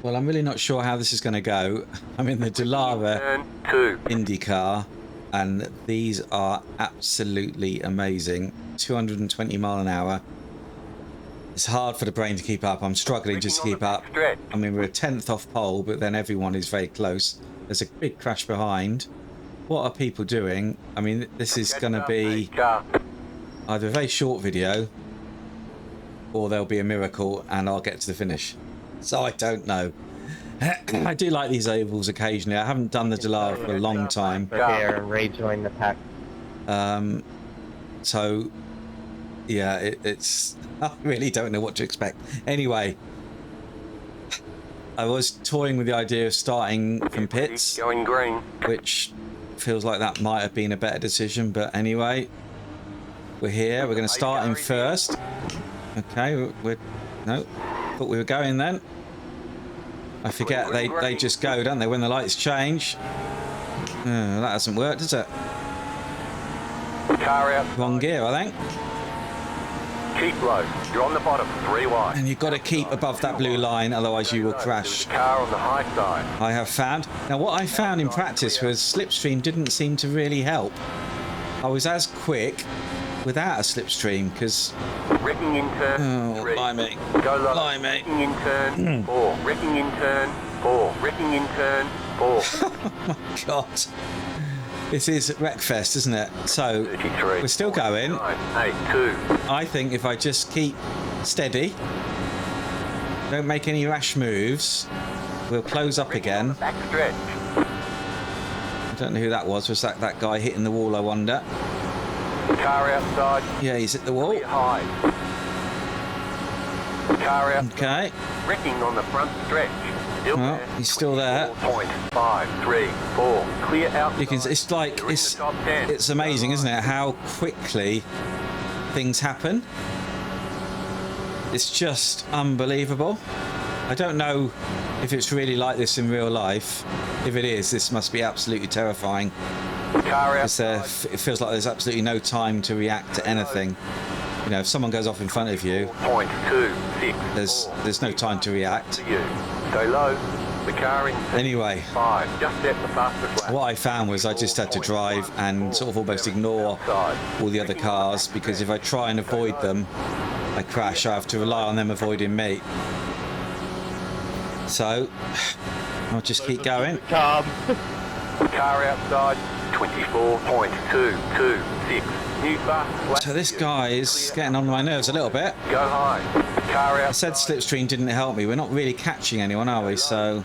Well, I'm really not sure how this is going to go. I'm in the Dallara Turn 2. IndyCar, and these are absolutely amazing. 220 mile an hour. It's hard for the brain to keep up. I'm struggling just to keep up. I mean, we're a 10th off pole, but then everyone is very close. There's a big crash behind. What are people doing? I mean, this is going to be either a very short video or there'll be a miracle and I'll get to the finish. So I don't know. I do like these ovals occasionally. I haven't done the Dallara for a long time. Here and rejoin the pack. So, yeah, it's... I really don't know what to expect. Anyway, I was toying with the idea of starting from pits, Going green. which feels like that might have been a better decision. But anyway, we're here. We're going to start in first. Okay, no, thought we were going then. I forget they just go, don't they, when the lights change? That hasn't worked, has it? Car out. Wrong gear, I think. Keep low. You're on the bottom. 3 wide. And you've got to keep above that blue line, otherwise you will crash. Car on the high side. I have found. Now, what I found in practice was slipstream didn't seem to really help. I was as quick without a slipstream because... Wrecking in turn. Oh, 3. blimey. Go low. Blimey. Wrecking in turn. 4. Wrecking in turn. 4. Wrecking in turn. 4. Oh my God. This is Wreckfest, isn't it? So, 33. we're still going. 9, 8, 2. I think if I just keep steady, don't make any rash moves, we'll close up again. Back stretch. I don't know who that was. Was that guy hitting the wall, I wonder? Car outside. Yeah, he's hit the wall. Clear high. Car out. Okay. Wrecking on the front stretch. Still Well, there. he's still there. 4.5, 3, 4. Clear out. You can. It's like it's amazing, isn't it? How quickly things happen. It's just unbelievable. I don't know if it's really like this in real life. If it is, this must be absolutely terrifying. Car Because it feels like there's absolutely no time to react to anything. You know, if someone goes off in front of you, 4.26. there's no time to react. To you. Stay low. The car in Anyway, 5. Just set the fastest lap. what I found was I just had to drive and sort of almost ignore all the other cars, because if I try and avoid them, I crash. I have to rely on them avoiding me. So, I'll just keep going. Calm. Car outside. 24.226. New fast lap. So this guy is getting on my nerves a little bit. Go high. Car I outside. said slipstream didn't help me. We're not really catching anyone, are we? So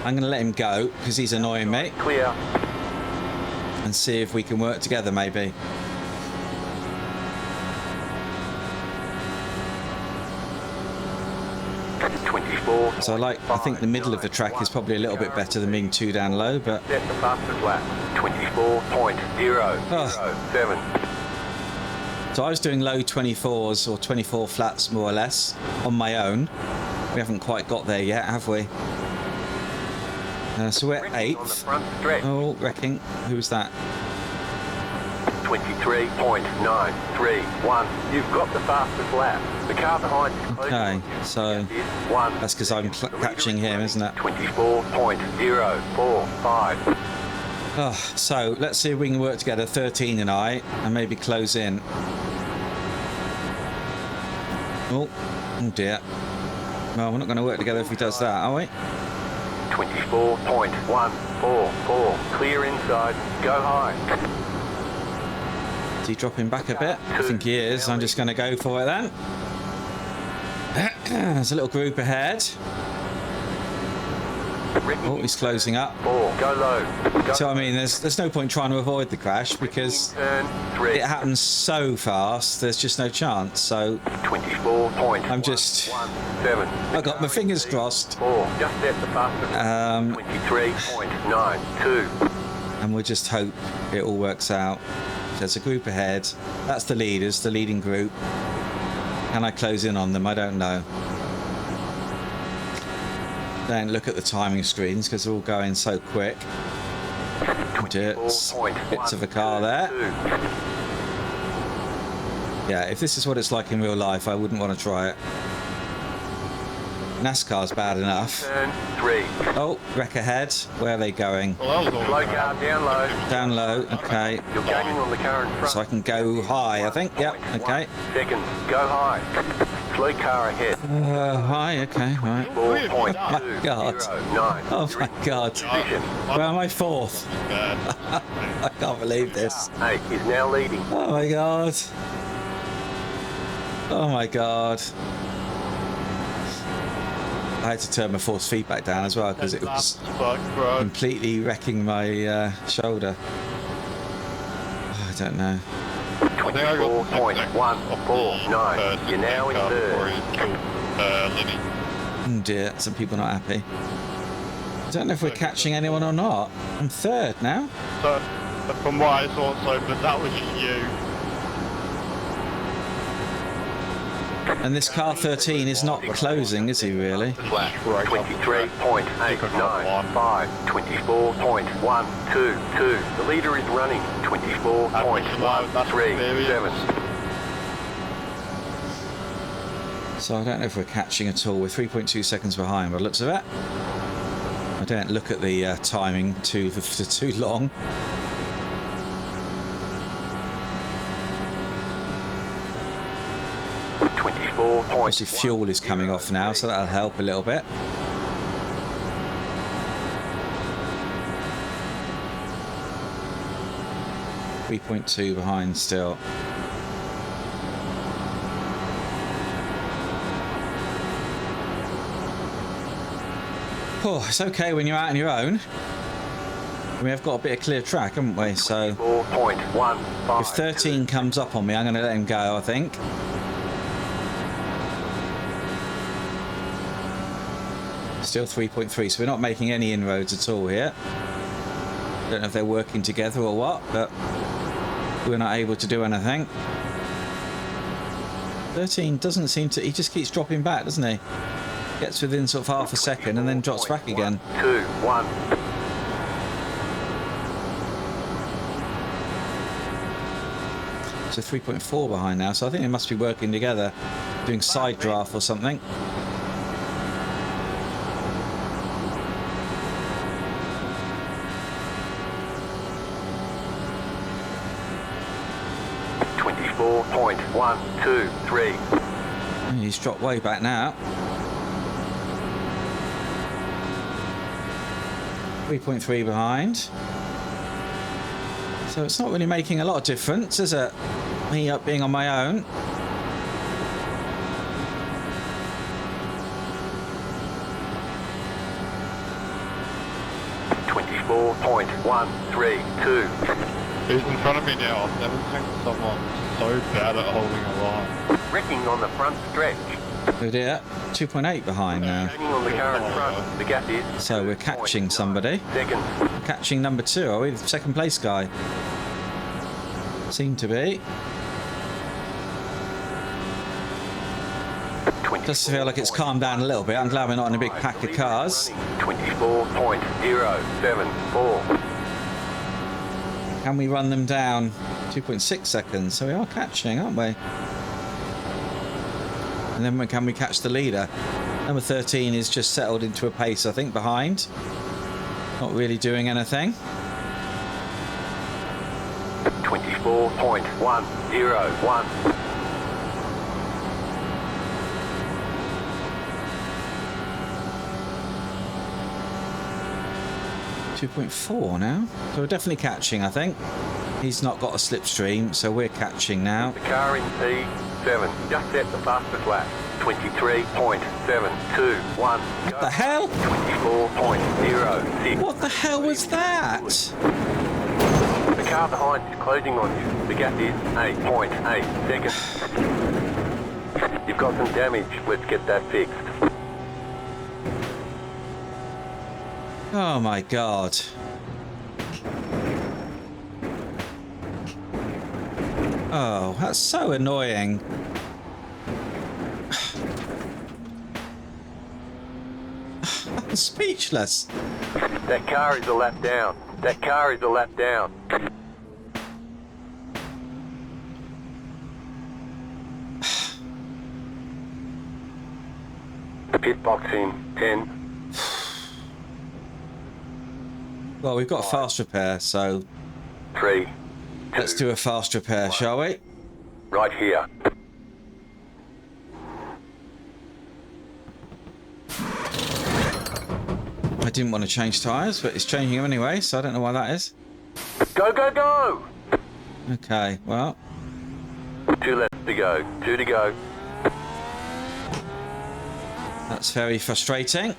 I'm going to let him go because he's annoying me, Clear. and see if we can work together maybe. So I think the middle of the track is probably a little bit better than being 2 down low, but Set the fastest lap. 24.007. so I was doing low 24s or 24 flats more or less on my own. We haven't quite got there yet, have we? So we're On the 8th. front stretch. Oh, wrecking. Who's that? 23.931. You've got the fastest lap. The car behind is close. Okay, so that's because I'm catching him, isn't it? 24.045. Oh, so let's see if we can work together, 13 and I, and maybe close in. Oh dear. Well, we're not going to work together if he does that, are we? 24.144. Clear inside. Go high. Is he dropping back a bit? I think he is. I'm just going to go for it then. There's a little group ahead. Oh, he's closing up. 4. Go low. Go So I mean, there's no point trying to avoid the crash because turn 3. it happens so fast. There's just no chance. So 24.117. I'm just. I got my fingers crossed. 4. Just set the fastest. 23.92. And we'll just hope it all works out. There's a group ahead. That's the leaders, the leading group. Can I close in on them? I don't know. Don't look at the timing screens because they're all going so quick. Bits of a car there. Yeah, if this is what it's like in real life, I wouldn't want to try it. NASCAR's bad enough. Turn 3. Oh, wreck ahead. Where are they going? Well, that was all Slow car down low. Down low. Okay. You're gaining on the car in front. So I can go high, I think. Yep. Okay. Seconds. Go high. Slow car ahead. High. Okay. Right. 4.209. Oh my God. Oh my God. Position. Where am I? Fourth. bad. I can't believe this. 8 is now leading. Oh my God. Oh my God. I had to turn my force feedback down as well because it was Fuck, bro. completely wrecking my shoulder. Oh, I don't know. I think I got the 24.149. You're now in third. Before he killed Lenny. Oh dear, some people not happy. I don't know if we're catching anyone or not. I'm third now. So, from what I saw, so, but that was just you. And this car 13 is not closing, is he really? Flash right up. 23.895. 24.122. The leader is running. 24.137. So I don't know if we're catching at all. We're 3.2 seconds behind by the looks of it. I don't look at the timing for too long. Obviously fuel is coming off now, so that'll help a little bit. .2 behind still. Oh, it's okay when you're out on your own. We have got a bit of clear track, haven't we? So if 13 comes up on me, I'm going to let him go, I think. Still 3.3, so we're not making any inroads at all here. Don't know if they're working together or what, but we're not able to do anything. 13 doesn't seem to... He just keeps dropping back, doesn't he? Gets within sort of half a second and then drops back again. 2, 1. So 3.4 behind now, so I think they must be working together, doing side draft or something. He's dropped way back now. 3.3 behind. So it's not really making a lot of difference, is it? Me up being on my own. Who's in front of me now? I've never seen someone so bad at holding a line. Wrecking on the front stretch. Oh dear, 2.8 behind now. Gaining on the car in front. The gap is. So we're catching somebody. Seconds. We're catching number 2, are we? The second place guy. Seem to be. Does feel like it's calmed down a little bit. I'm glad we're not in a big pack of cars. 24.074. Can we run them down? 2.6 seconds. So we are catching, aren't we? And then can we catch the leader? Number 13 is just settled into a pace, I think, behind. Not really doing anything. 24.101. 2.4 now. So we're definitely catching, I think. He's not got a slipstream, so we're catching now. The car in P7 just set the fastest lap. 23.721. What the hell? 24.06. What the hell was that? The car behind is closing on you. The gap is 8.8 seconds. You've got some damage. Let's get that fixed. Oh my god. Oh, that's so annoying. I'm speechless. That car is a lap down. That car is a lap down. Pit Box in. 10. Well, we've got a fast repair, so 3. 2. let's do a fast repair, shall we? Right here. I didn't want to change tyres, but it's changing them anyway, so I don't know why that is. Go, go, go! Okay, well, 2 left to go. 2 to go. that's very frustrating.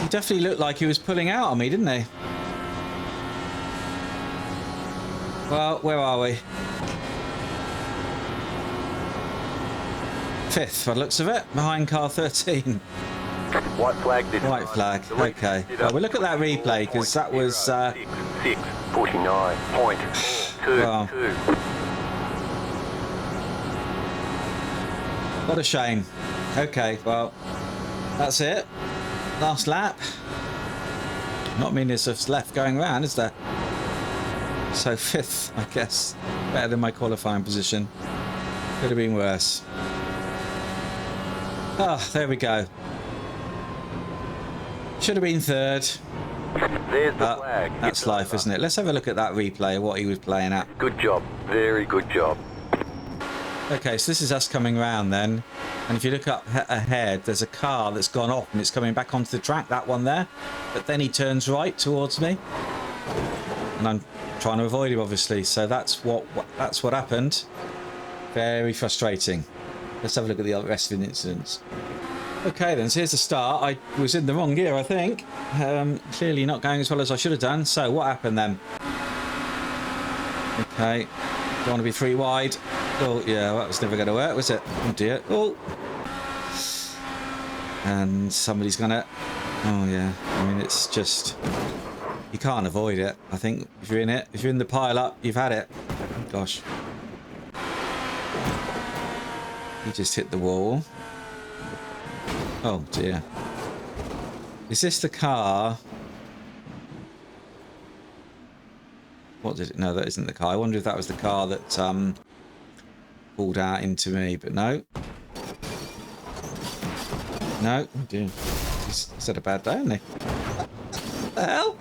He definitely looked like he was pulling out on me, didn't he? Well, where are we? 5th, by the looks of it, behind car 13. White flag this White time. flag, The lead okay. did Well, up we'll look at that replay, because that was... 6:49.42. Wow. What a shame. Okay, well, that's it. Last lap. Not many of left going around, is there? So 5th, I guess. Better than my qualifying position. Could have been worse. Ah, there we go. Should have been 3rd. There's the But flag. that's It's life, over. isn't it? Let's have a look at that replay of what he was playing at. Good job. Very good job. Okay, so this is us coming round then. And if you look up ahead, there's a car that's gone off and it's coming back onto the track, that one there. But then he turns right towards me. And I'm trying to avoid him, obviously. So that's what happened. Very frustrating. Let's have a look at the rest of the incidents. Okay then, so here's the start. I was in the wrong gear, I think. Clearly not going as well as I should have done. So what happened then? Okay, don't want to be 3 wide. Oh yeah, well, that was never going to work, was it? Oh dear. Oh. And somebody's gonna... Oh yeah, I mean it's just... You can't avoid it. I think if you're in it, if you're in the pile-up, you've had it. Oh, gosh. He just hit the wall. Oh dear. Is this the car? What did it? No, that isn't the car. I wonder if that was the car that pulled out into me, but no. No. Oh dear. He's had a bad day, hasn't he? What the hell?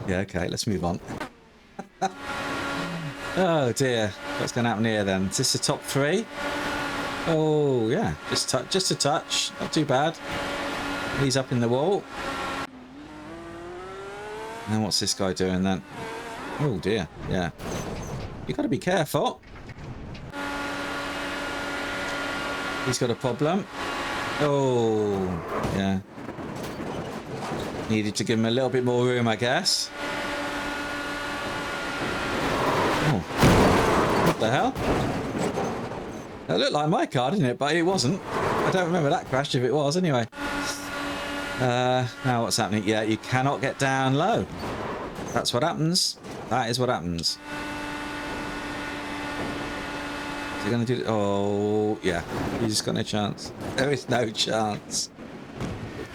Yeah, okay, let's move on. Oh dear. What's going to happen here then? Is this the top 3? Oh yeah, just a touch, not too bad. He's up in the wall. And then what's this guy doing then? Oh dear, yeah. You got to be careful. He's got a problem. Oh yeah. Needed to give him a little bit more room, I guess. Oh, what the hell? It looked like my car, didn't it? But it wasn't. I don't remember that crash if it was, anyway. Now what's happening? Yeah, you cannot get down low. That's what happens. That is what happens. Is he going to do it? Oh, yeah. He's just got no chance. There is no chance.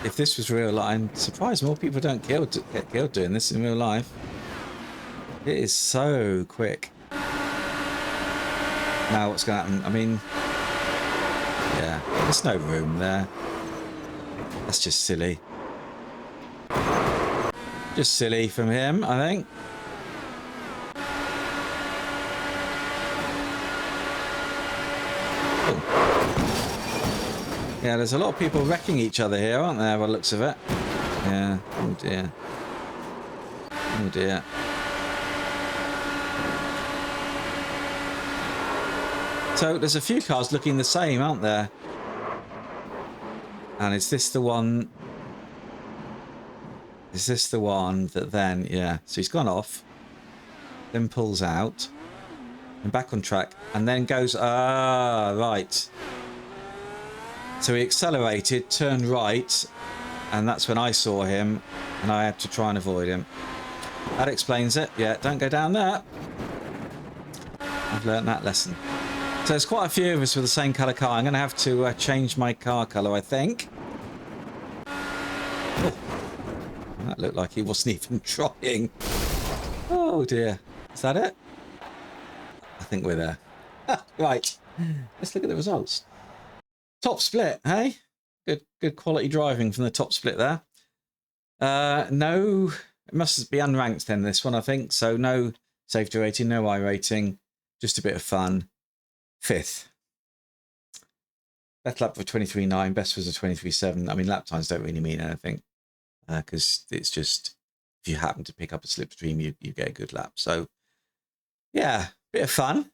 If this was real life, I'm surprised more people don't get killed doing this in real life. It is so quick. Now what's going to happen? I mean, yeah, there's no room there. That's just silly. Just silly from him, I think. Oh. Yeah, there's a lot of people wrecking each other here, aren't there, by the looks of it? Yeah, oh dear. Oh dear. So there's a few cars looking the same, aren't there? And is this the one? Is this the one that then, yeah. So he's gone off, then pulls out, and back on track, and then goes, right. So he accelerated, turned right, and that's when I saw him, and I had to try and avoid him. That explains it. Yeah, don't go down there. I've learnt that lesson. So there's quite a few of us with the same colour car. I'm going to have to change my car colour, I think. Oh, that looked like he wasn't even trying. Oh dear. Is that it? I think we're there. Right, let's look at the results. Top split, hey? Good quality driving from the top split there. No, it must be unranked then, this one, I think. So no safety rating, no I rating, just a bit of fun. 5th. Best lap for 23.9, best was a 23.7. I mean, lap times don't really mean anything because it's just, if you happen to pick up a slipstream, you get a good lap. So, yeah, bit of fun.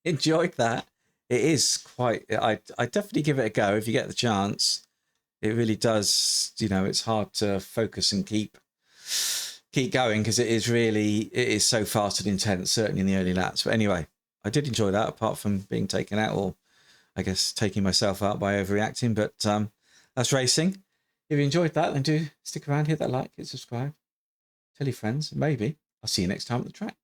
Enjoyed that. It is quite, I definitely give it a go if you get the chance. It really does, you know, it's hard to focus and keep going because it is so fast and intense, certainly in the early laps. But anyway, I did enjoy that, apart from being taken out, or I guess taking myself out by overreacting. But that's racing. If you enjoyed that, then do stick around, hit that like, hit subscribe, tell your friends, and maybe I'll see you next time at the track.